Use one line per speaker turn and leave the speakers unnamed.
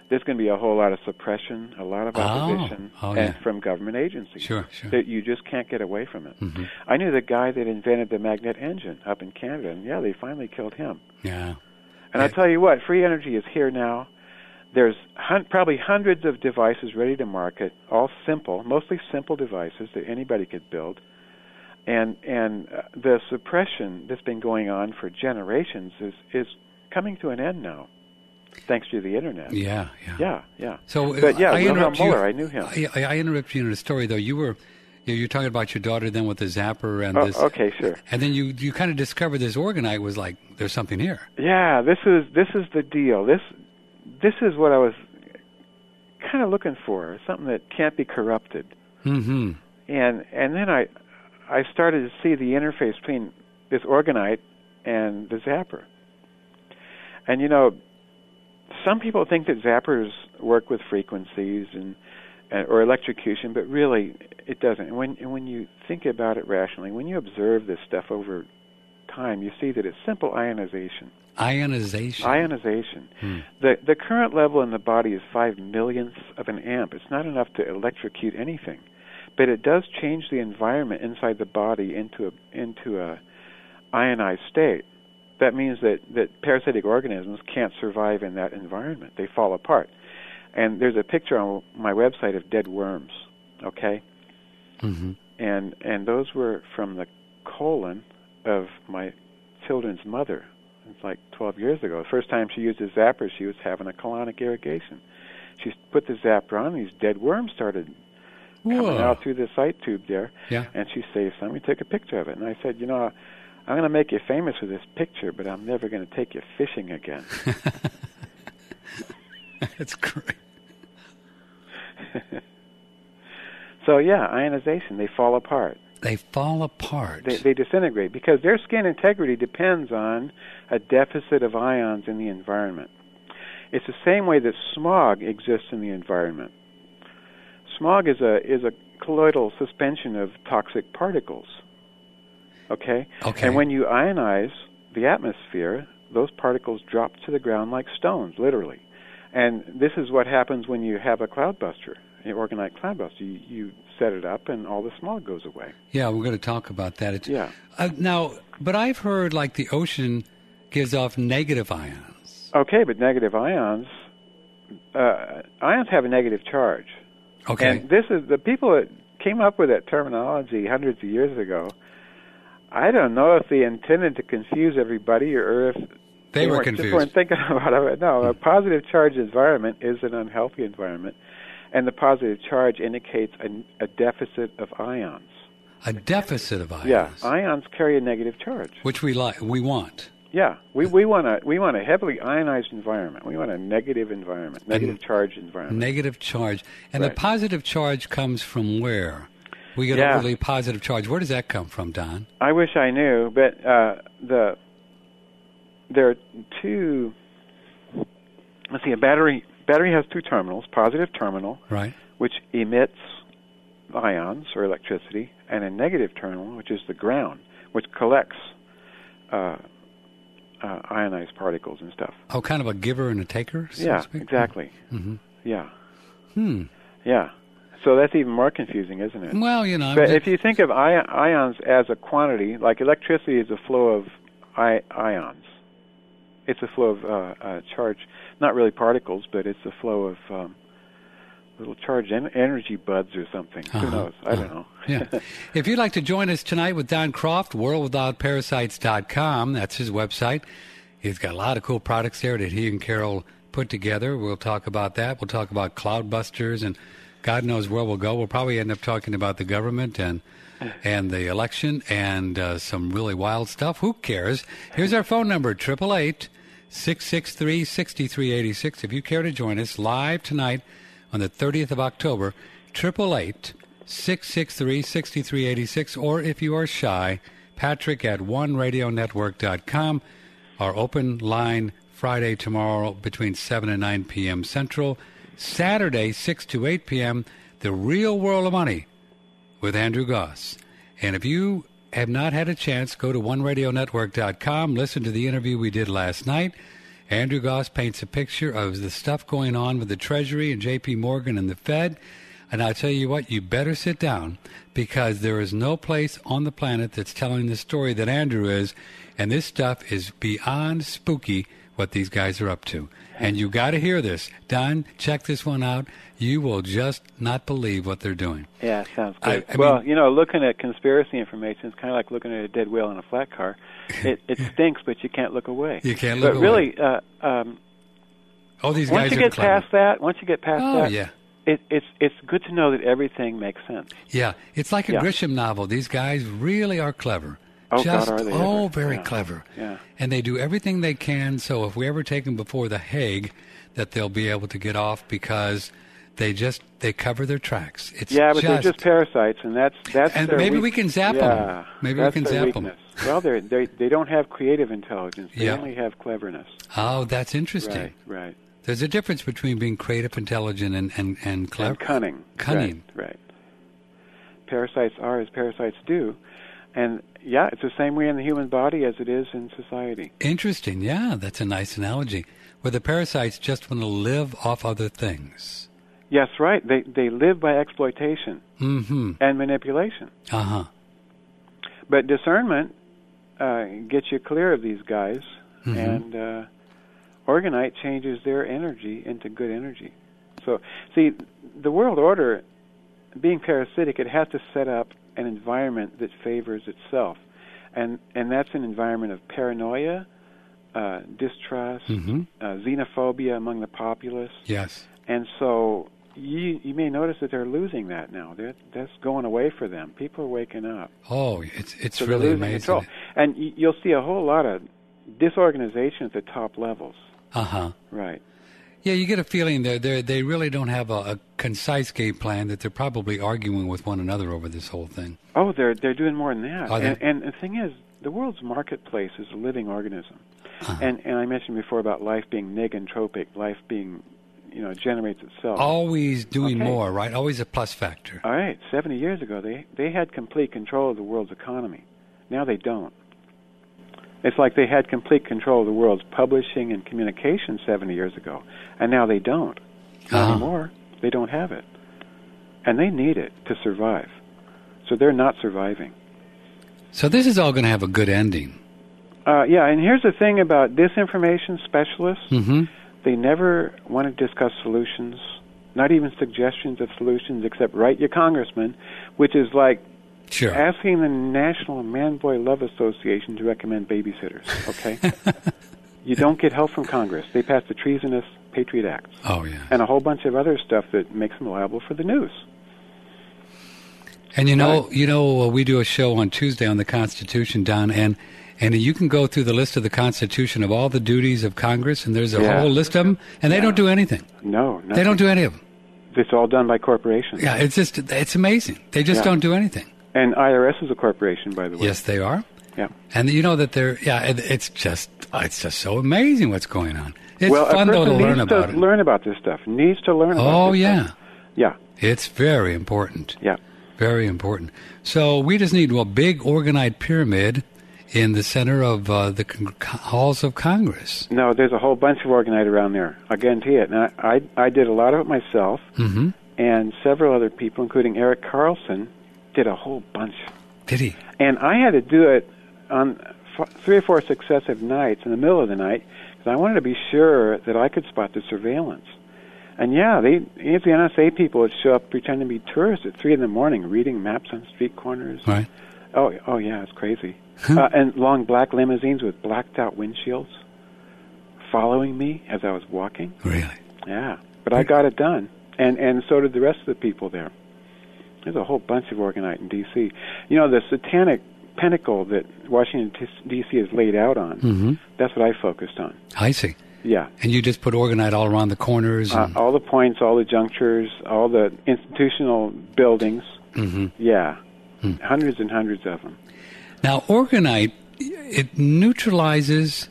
there's going to be a whole lot of suppression, a lot of opposition, and from government agencies.
Sure.
That you just can't get away from it.
Mm-hmm.
I knew the guy that invented the magnet engine up in Canada, and they finally killed him.
Yeah.
And I'll tell you what, free energy is here now. There's probably hundreds of devices ready to market, all simple, mostly simple devices that anybody could build. And the suppression that's been going on for generations is coming to an end now, thanks to the internet.
Yeah.
So, but yeah, Wilhelm Muller, I knew him.
I interrupted you in a story though. You're talking about your daughter then with the zapper and this.
Okay, sure.
And then you kind of discovered this orgonite was like, there's something here.
Yeah, this is the deal. This is what I was kind of looking for, something that can't be corrupted.
Mm-hmm.
And then I started to see the interface between this orgonite and the zapper. And some people think that zappers work with frequencies or electrocution, but really it doesn't. And when you think about it rationally, when you observe this stuff over time, you see that it's simple ionization. Ionization. The current level in the body is 5 millionths of an amp. It's not enough to electrocute anything, but it does change the environment inside the body into a ionized state. That means that parasitic organisms can't survive in that environment. They fall apart. And there's a picture on my website of dead worms, okay?
Mm-hmm.
And those were from the colon of my children's mother. It's like 12 years ago. The first time she used a zapper, she was having a colonic irrigation. She put the zapper on, these dead worms started coming out through the sight tube there.
Yeah.
And she saved some. We took a picture of it. And I said, I'm going to make you famous with this picture, but I'm never going to take you fishing again.
That's great.
So, yeah, ionization, they fall apart.
They fall apart.
They disintegrate because their skin integrity depends on a deficit of ions in the environment. It's the same way that smog exists in the environment. Smog is a colloidal suspension of toxic particles. Okay? And when you ionize the atmosphere, those particles drop to the ground like stones, literally. And this is what happens when you have a cloudbuster, an orgonite cloudbuster. You set it up and all the smog goes away.
Yeah, we're going to talk about that.
Yeah.
Now, but I've heard like the ocean gives off negative ions.
Okay, but negative ions have a negative charge.
Okay.
And this is the people that came up with that terminology hundreds of years ago. I don't know if they intended to confuse everybody or if
they were confused.
Just weren't thinking about it. No, a positive charge environment is an unhealthy environment, and the positive charge indicates a deficit of ions.
A deficit of ions.
Yeah, ions carry a negative charge,
which we want.
Yeah, we want a heavily ionized environment. We want a negative environment, negative charge environment.
Negative charge, and the positive charge comes from where? We get overly positive charge. Where does that come from, Don?
I wish I knew, but there are two. Let's see. A battery has two terminals: positive terminal,
right,
which emits ions or electricity, and a negative terminal, which is the ground, which collects ionized particles and stuff.
Oh, kind of a giver and a taker? So
yeah,
to speak?
Exactly.
Mm-hmm.
Yeah.
Yeah.
So that's even more confusing, isn't it?
Well,
But if you think of ions as a quantity, like electricity is a flow of ions. It's a flow of charge, not really particles, but it's a flow of little charged energy buds or something. Who knows? I don't know.
Yeah. If you'd like to join us tonight with Don Croft, worldwithoutparasites.com, that's his website. He's got a lot of cool products there that he and Carol put together. We'll talk about that. We'll talk about cloudbusters, and God knows where we'll go. We'll probably end up talking about the government and the election and some really wild stuff. Who cares? Here's our phone number, 888-663-6386. If you care to join us live tonight on the 30th of October, 888-663-6386. Or if you are shy, Patrick at oneradionetwork.com. Our open line Friday tomorrow between 7 and 9 p.m. Central. Saturday, 6 to 8 p.m., The Real World of Money with Andrew Goss. And if you have not had a chance, go to oneradionetwork.com, listen to the interview we did last night, Andrew Goss paints a picture of the stuff going on with the Treasury and J.P. Morgan and the Fed. And I'll tell you what, you better sit down, because there is no place on the planet that's telling the story that Andrew is. And this stuff is beyond spooky, what these guys are up to. And you got to hear this. Don, check this one out. You will just not believe what they're doing.
Yeah, sounds good. I mean, looking at conspiracy information is kind of like looking at a dead whale in a flat car. It stinks, but you can't look away.
You can't look
away.
But really, these guys
once you get past that,
yeah.
It's good to know that everything makes sense.
Yeah, it's like a Grisham novel. These guys really are clever.
Oh, God, are they ever?
Very clever.
Yeah.
And they do everything they can, so if we ever take them before the Hague, that they'll be able to get off, because they cover their tracks.
But they're just parasites, and that's
and maybe we can zap them. Maybe we can zap them.
Well, they don't have creative intelligence. They only have cleveness.
Oh, that's interesting.
Right.
There's a difference between being creative, intelligent, and clever.
And cunning.
Cunning.
Right. Parasites are as parasites do. And, yeah, it's the same way in the human body as it is in society.
Interesting. Yeah, that's a nice analogy. Where the parasites just want to live off other things.
Yes, right. They live by exploitation and manipulation.
Uh-huh.
But discernment gets you clear of these guys, and Organite changes their energy into good energy. So, see, the world order, being parasitic, it has to set up an environment that favors itself. And that's an environment of paranoia, distrust, xenophobia among the populace.
Yes.
And so you may notice that they're losing that now. That's going away for them. People are waking up.
Oh, it's
so
really amazing.
Control. And you'll see a whole lot of disorganization at the top levels.
Uh-huh.
Right.
Yeah, you get a feeling they really don't have a concise game plan, that they're probably arguing with one another over this whole thing.
Oh, they're doing more than that.
Are they?
And the thing is, the world's marketplace is a living organism. And I mentioned before about life being negentropic, life being, generates itself.
Always doing more, right? Always a plus factor.
All right. 70 years ago, they had complete control of the world's economy. Now they don't. It's like they had complete control of the world's publishing and communication 70 years ago, and now they don't. Not anymore. They don't have it. And they need it to survive. So they're not surviving.
So this is all going to have a good ending.
And here's the thing about disinformation specialists. They never want to discuss solutions, not even suggestions of solutions, except write your congressman, which is like asking the National Man-Boy Love Association to recommend babysitters, okay? You don't get help from Congress. They pass the treasonous Patriot Act.
Oh, yeah.
And a whole bunch of other stuff that makes them liable for the news.
And we do a show on Tuesday on the Constitution, Don, and you can go through the list of the Constitution of all the duties of Congress, and there's a whole list of them, and they don't do anything.
No, nothing.
They don't do any of them.
It's all done by corporations.
Yeah, it's amazing. They just don't do anything.
And IRS is a corporation, by the way.
Yes, they are.
Yeah.
And you know that it's just so amazing what's going on. It's fun, though, to learn about it.
Learn about this stuff. Needs to learn about this stuff. Yeah.
It's very important.
Yeah.
Very important. So we just need a big organite pyramid in the center of the halls of Congress.
No, there's a whole bunch of organite around there. I guarantee it. And I did a lot of it myself, and several other people, including Eric Carlson, did a whole bunch.
Did he? And
I had to do it on 3 or 4 successive nights in the middle of the night, because I wanted to be sure that I could spot the surveillance. And the NSA people would show up pretending to be tourists at 3 a.m, reading maps on street corners.
Right.
Oh yeah, it's crazy. And long black limousines with blacked out windshields following me as I was walking.
Really?
Yeah. But I got it done. And so did the rest of the people there. There's a whole bunch of organite in D.C. The satanic pinnacle that Washington, D.C. is laid out on, that's what I focused on.
I see.
Yeah.
And you just put organite all around the corners?
All the points, all the junctures, all the institutional buildings. Yeah. Hundreds and hundreds of them.
Now, organite, it neutralizes